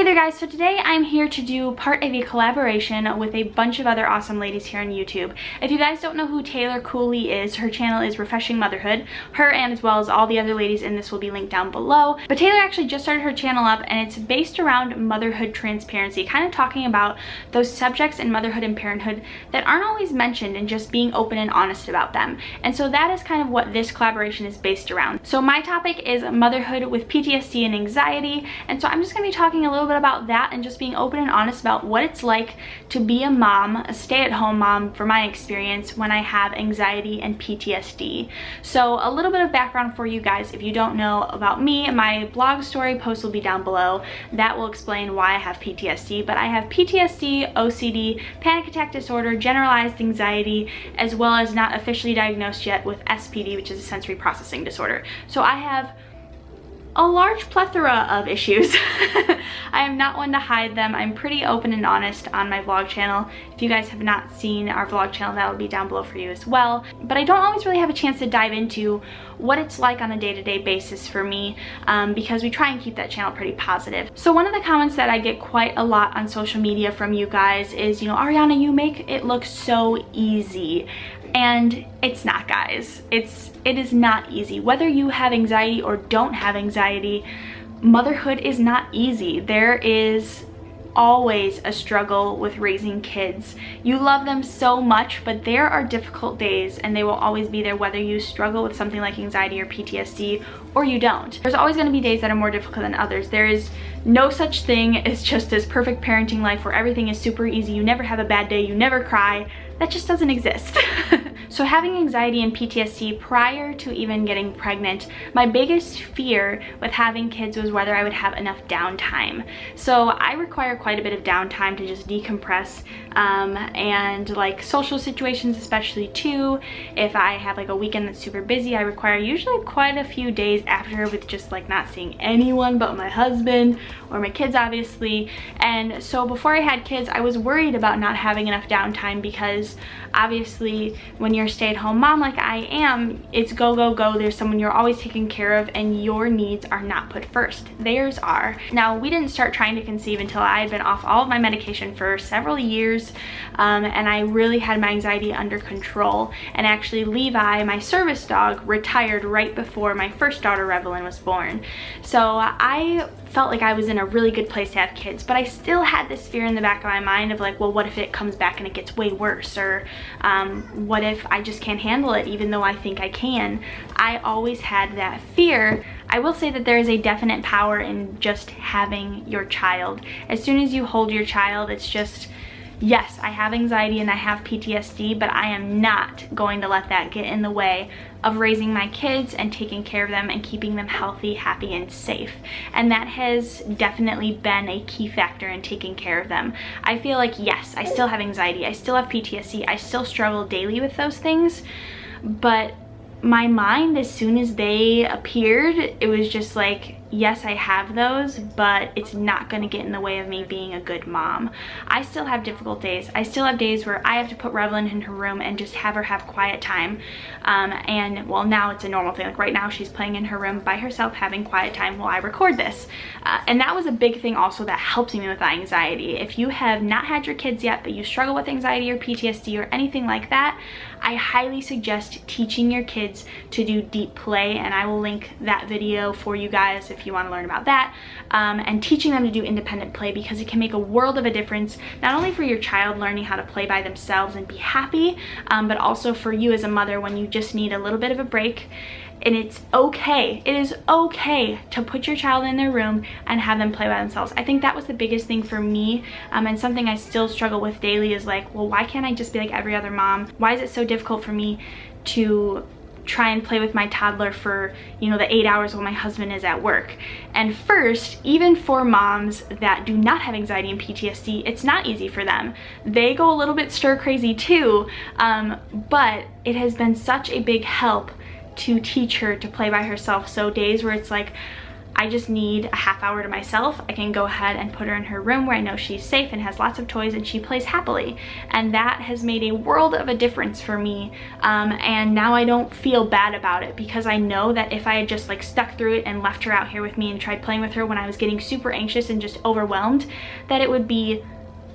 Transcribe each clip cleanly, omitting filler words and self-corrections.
Hey there guys, so today I'm here to do part of a collaboration with a bunch of other awesome ladies here on YouTube. If you guys don't know who Taylor Cooley is, her channel is Refreshing Motherhood. Her and as well as all the other ladies in this will be linked down below. But Taylor actually just started her channel up and it's based around motherhood transparency, kind of talking about those subjects in motherhood and parenthood that aren't always mentioned and just being open and honest about them. And so that is kind of what this collaboration is based around. So my topic is motherhood with PTSD and anxiety, and so I'm just going to be talking a little bit about that and just being open and honest about what it's like to be a mom, a stay-at-home mom from my experience when I have anxiety and PTSD. So a little bit of background for you guys if you don't know about me. My blog story post will be down below. That will explain why I have PTSD, but I have PTSD, OCD, panic attack disorder, generalized anxiety, as well as not officially diagnosed yet with SPD, which is a sensory processing disorder. So I have a large plethora of issues. I am not one to hide them. I'm pretty open and honest on my vlog channel. If you guys have not seen our vlog channel, that will be down below for you as well. But I don't always really have a chance to dive into what it's like on a day-to-day basis for me because we try and keep that channel pretty positive. So one of the comments that I get quite a lot on social media from you guys is, you know, Arianna, you make it look so easy. And it's not, guys. It is not easy. Whether you have anxiety or don't have anxiety, motherhood is not easy. There is always a struggle with raising kids. You love them so much, but there are difficult days and they will always be there whether you struggle with something like anxiety or PTSD or you don't. There's always going to be days that are more difficult than others. There is no such thing as just this perfect parenting life where everything is super easy, you never have a bad day, you never cry. That just doesn't exist. So having anxiety and PTSD prior to even getting pregnant, my biggest fear with having kids was whether I would have enough downtime. So I require quite a bit of downtime to just decompress and like social situations especially too. If I have like a weekend that's super busy, I require usually quite a few days after with just like not seeing anyone but my husband or my kids obviously. And so before I had kids, I was worried about not having enough downtime because obviously when you're a stay-at-home mom like I am, it's go, go, go. There's someone you're always taking care of and your needs are not put first. Theirs are. Now, we didn't start trying to conceive until I had been off all of my medication for several years and I really had my anxiety under control. And actually Levi, my service dog, retired right before my first daughter, Revelyn, was born. So I felt like I was in a really good place to have kids, but I still had this fear in the back of my mind of like, well, what if it comes back and it gets way worse? Or what if I just can't handle it even though I think I can? I always had that fear. I will say that there is a definite power in just having your child. As soon as you hold your child, it's just, yes, I have anxiety and I have PTSD, but I am not going to let that get in the way of raising my kids and taking care of them and keeping them healthy, happy, and safe. And that has definitely been a key factor in taking care of them. I feel like, yes, I still have anxiety, I still have PTSD, I still struggle daily with those things, but my mind, as soon as they appeared, it was just like, yes, I have those, but it's not going to get in the way of me being a good mom. I still have difficult days. I still have days where I have to put Revelyn in her room and just have her have quiet time. And well, now it's a normal thing. Like right now she's playing in her room by herself having quiet time while I record this. And that was a big thing also that helps me with anxiety. If you have not had your kids yet, but you struggle with anxiety or PTSD or anything like that, I highly suggest teaching your kids to do deep play, and I will link that video for you guys if you want to learn about that, and teaching them to do independent play, because it can make a world of a difference, not only for your child learning how to play by themselves and be happy, but also for you as a mother when you just need a little bit of a break. And it's okay, it is okay to put your child in their room and have them play by themselves. I think that was the biggest thing for me, and something I still struggle with daily is like, well, why can't I just be like every other mom? Why is it so difficult for me to try and play with my toddler for, you know, the 8 hours while my husband is at work? And first, even for moms that do not have anxiety and PTSD, it's not easy for them. They go a little bit stir crazy too, but it has been such a big help to teach her to play by herself. So days where it's like, I just need a half hour to myself. I can go ahead and put her in her room where I know she's safe and has lots of toys and she plays happily. And that has made a world of a difference for me. And now I don't feel bad about it, because I know that if I had just like stuck through it and left her out here with me and tried playing with her when I was getting super anxious and just overwhelmed, that it would be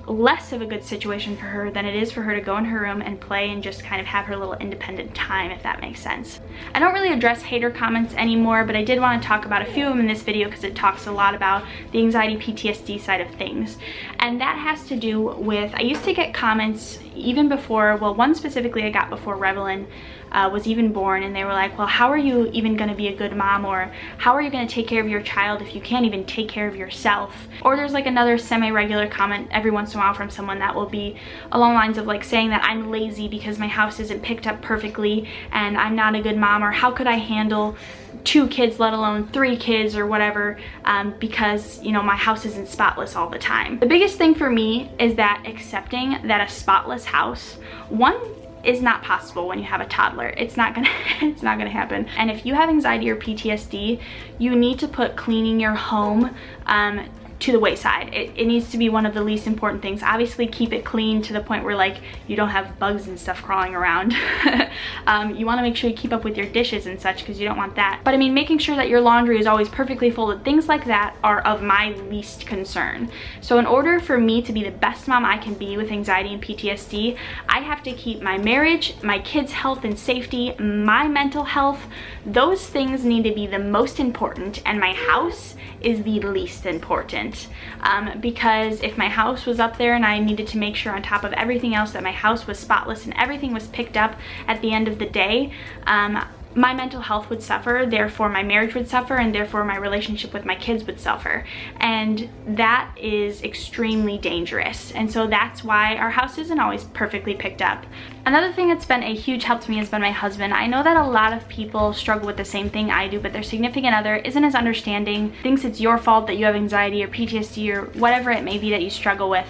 less of a good situation for her than it is for her to go in her room and play and just kind of have her little independent time, if that makes sense. I don't really address hater comments anymore, but I did want to talk about a few of them in this video because it talks a lot about the anxiety PTSD side of things. And that has to do with, I used to get comments even before, well, one specifically I got before Revelyn was even born, and they were like, well, how are you even going to be a good mom, or how are you going to take care of your child if you can't even take care of yourself? Or there's like another semi-regular comment every once in a while from someone that will be along the lines of like saying that I'm lazy because my house isn't picked up perfectly and I'm not a good mom, or how could I handle 2 kids, let alone 3 kids or whatever, because, you know, my house isn't spotless all the time. The biggest thing for me is that accepting that a spotless house, one, is not possible when you have a toddler. It's not gonna happen. And if you have anxiety or PTSD, you need to put cleaning your home to the wayside. It needs to be one of the least important things. Obviously keep it clean to the point where like you don't have bugs and stuff crawling around. You want to make sure you keep up with your dishes and such, because you don't want that. But I mean, making sure that your laundry is always perfectly folded, things like that are of my least concern. So in order for me to be the best mom I can be with anxiety and PTSD, I have to keep my marriage, my kids' health and safety, my mental health, those things need to be the most important, and my house is the least important. Because if my house was up there and I needed to make sure on top of everything else that my house was spotless and everything was picked up at the end of the day, my mental health would suffer, therefore my marriage would suffer, and therefore my relationship with my kids would suffer. And that is extremely dangerous. And so that's why our house isn't always perfectly picked up. Another thing that's been a huge help to me has been my husband. I know that a lot of people struggle with the same thing I do, but their significant other isn't as understanding, thinks it's your fault that you have anxiety or PTSD or whatever it may be that you struggle with.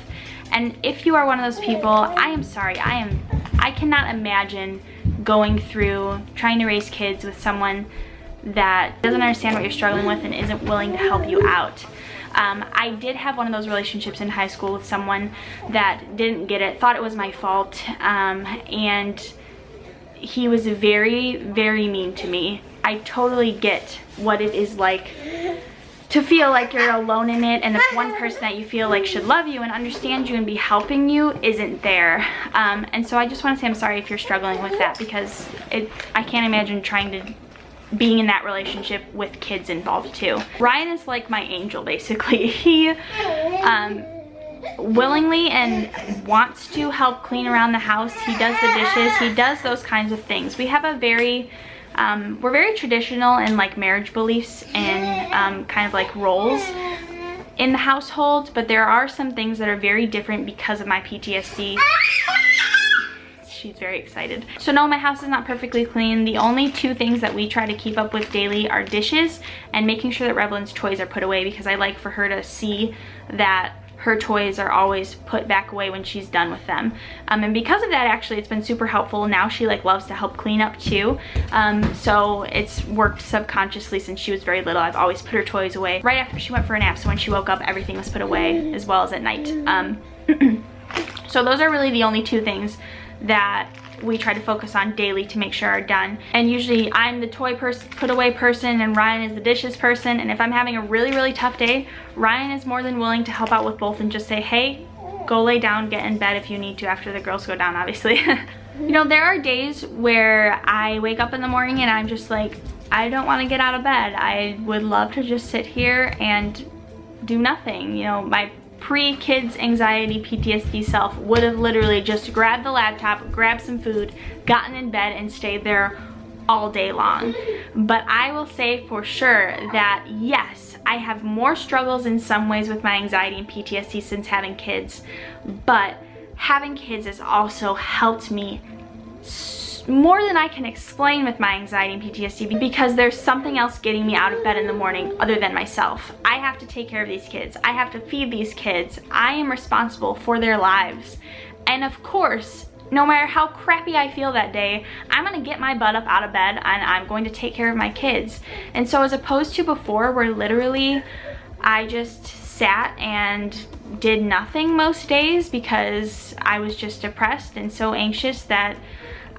And if you are one of those people, I am sorry. I cannot imagine going through trying to raise kids with someone that doesn't understand what you're struggling with and isn't willing to help you out. I did have one of those relationships in high school with someone that didn't get it, thought it was my fault, and he was very, very mean to me. I totally get what it is like to feel like you're alone in it, and the one person that you feel like should love you and understand you and be helping you isn't there. And so I just want to say I'm sorry if you're struggling with that, because I can't imagine being in that relationship with kids involved too. Ryan is like my angel, basically. He willingly and wants to help clean around the house. He does the dishes, he does those kinds of things. We have a very we're very traditional in like marriage beliefs and kind of like roles in the household, but there are some things that are very different because of my PTSD. She's very excited. So no, my house is not perfectly clean. The only 2 things that we try to keep up with daily are dishes and making sure that Revelyn's toys are put away, because I like for her to see that her toys are always put back away when she's done with them. And because of that, actually, it's been super helpful. Now she like loves to help clean up too. So it's worked subconsciously since she was very little. I've always put her toys away right after she went for a nap. So when she woke up, everything was put away, as well as at night. So those are really the only 2 things that we try to focus on daily to make sure are done. And usually I'm the toy put away person and Ryan is the dishes person. And if I'm having a really, really tough day, Ryan is more than willing to help out with both and just say, hey, go lay down, get in bed if you need to, after the girls go down, obviously. You know, there are days where I wake up in the morning and I'm just like, I don't want to get out of bed. I would love to just sit here and do nothing. You know, my pre-kids anxiety PTSD self would have literally just grabbed the laptop, grabbed some food, gotten in bed and stayed there all day long. But I will say for sure that yes, I have more struggles in some ways with my anxiety and PTSD since having kids, but having kids has also helped me more than I can explain with my anxiety and PTSD, because there's something else getting me out of bed in the morning other than myself. I have to take care of these kids. I have to feed these kids. I am responsible for their lives. And of course, no matter how crappy I feel that day, I'm gonna get my butt up out of bed and I'm going to take care of my kids. And so as opposed to before, where literally I just sat and did nothing most days because I was just depressed and so anxious that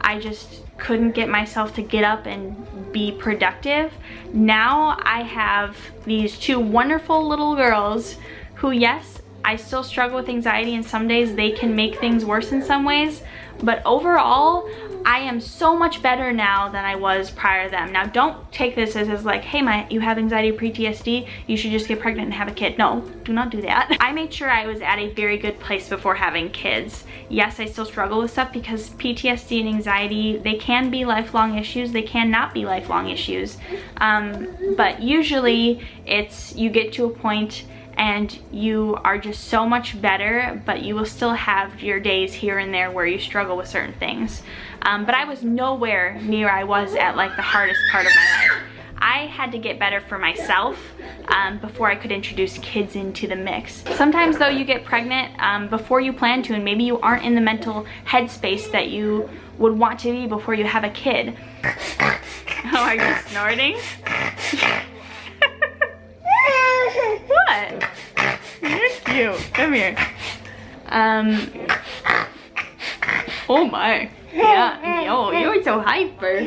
I just couldn't get myself to get up and be productive. Now I have these two wonderful little girls who, yes, I still struggle with anxiety, and some days they can make things worse in some ways, but overall I am so much better now than I was prior to them. Now don't take this as like, hey, you have anxiety or PTSD, you should just get pregnant and have a kid. No, do not do that. I made sure I was at a very good place before having kids. Yes, I still struggle with stuff because PTSD and anxiety, they can be lifelong issues, they cannot be lifelong issues. But usually it's, you get to a point and you are just so much better, but you will still have your days here and there where you struggle with certain things. But I was nowhere near I was at like the hardest part of my life. I had to get better for myself before I could introduce kids into the mix. Sometimes though you get pregnant before you plan to, and maybe you aren't in the mental headspace that you would want to be before you have a kid. Oh, are you snorting? What? You're cute. Come here. Oh my. Yeah. Yo, you're so hyper.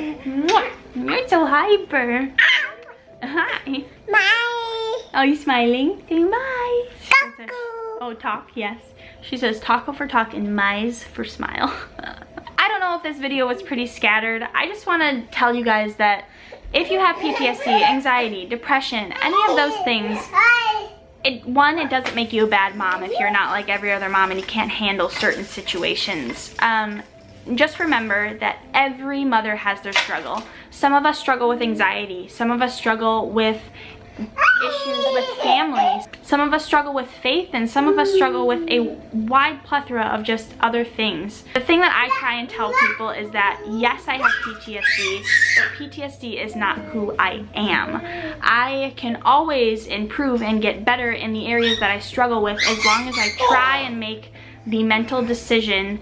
You're so hyper. Hi. Bye. Oh, you smiling? Saying bye. Taco. Oh, talk, yes. She says taco for talk and mize for smile. I don't know if this video was pretty scattered. I just want to tell you guys that if you have PTSD, anxiety, depression, any of those things, it doesn't make you a bad mom if you're not like every other mom and you can't handle certain situations. Just remember that every mother has their struggle. Some of us struggle with anxiety. Some of us struggle with issues with families. Some of us struggle with faith, and some of us struggle with a wide plethora of just other things. The thing that I try and tell people is that yes, I have PTSD, but PTSD is not who I am. I can always improve and get better in the areas that I struggle with as long as I try and make the mental decision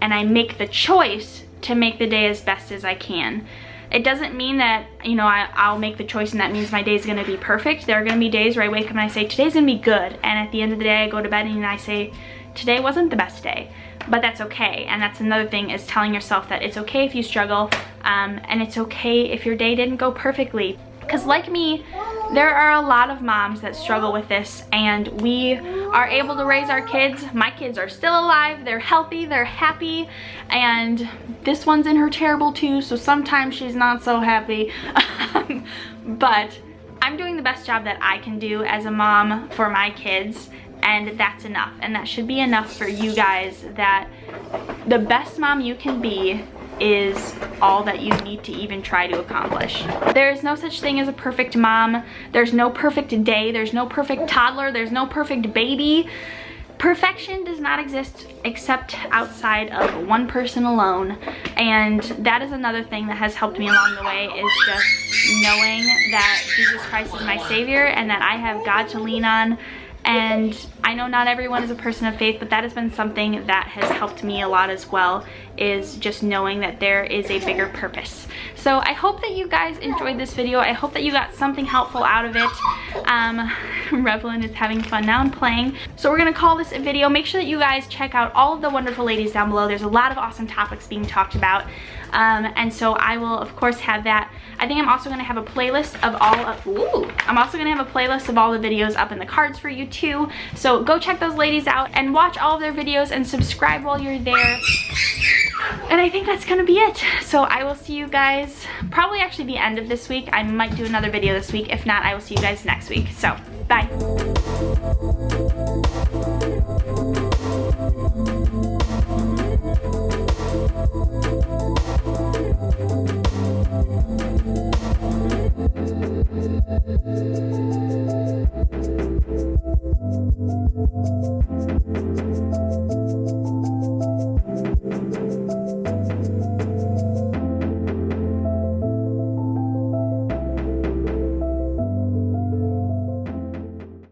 and I make the choice to make the day as best as I can. It doesn't mean that, you know, I'll make the choice and that means my day's gonna be perfect. There are gonna be days where I wake up and I say, today's gonna be good. And at the end of the day, I go to bed and I say, today wasn't the best day. But that's okay. And that's another thing, is telling yourself that it's okay if you struggle, and it's okay if your day didn't go perfectly. Because like me, there are a lot of moms that struggle with this, and we are able to raise our kids. My kids are still alive, they're healthy, they're happy, and this one's in her terrible too, so sometimes she's not so happy. But I'm doing the best job that I can do as a mom for my kids, and that's enough. And that should be enough for you guys, that the best mom you can be is all that you need to even try to accomplish. There's no such thing as a perfect mom. There's no perfect day. There's no perfect toddler. There's no perfect baby. Perfection does not exist except outside of one person alone. And that is another thing that has helped me along the way, is just knowing that Jesus Christ is my Savior and that I have God to lean on. And I know not everyone is a person of faith, but that has been something that has helped me a lot as well, is just knowing that there is a bigger purpose. So I hope that you guys enjoyed this video. I hope that you got something helpful out of it. Revelyn is having fun now and playing. So we're gonna call this a video. Make sure that you guys check out all of the wonderful ladies down below. There's a lot of awesome topics being talked about. And so I will of course have that. I think I'm also gonna have a playlist of I'm also gonna have a playlist of all the videos up in the cards for you too. So go check those ladies out and watch all of their videos and subscribe while you're there. And I think that's gonna be it. So I will see you guys probably actually the end of this week. I might do another video this week. If not, I will see you guys next week. So bye.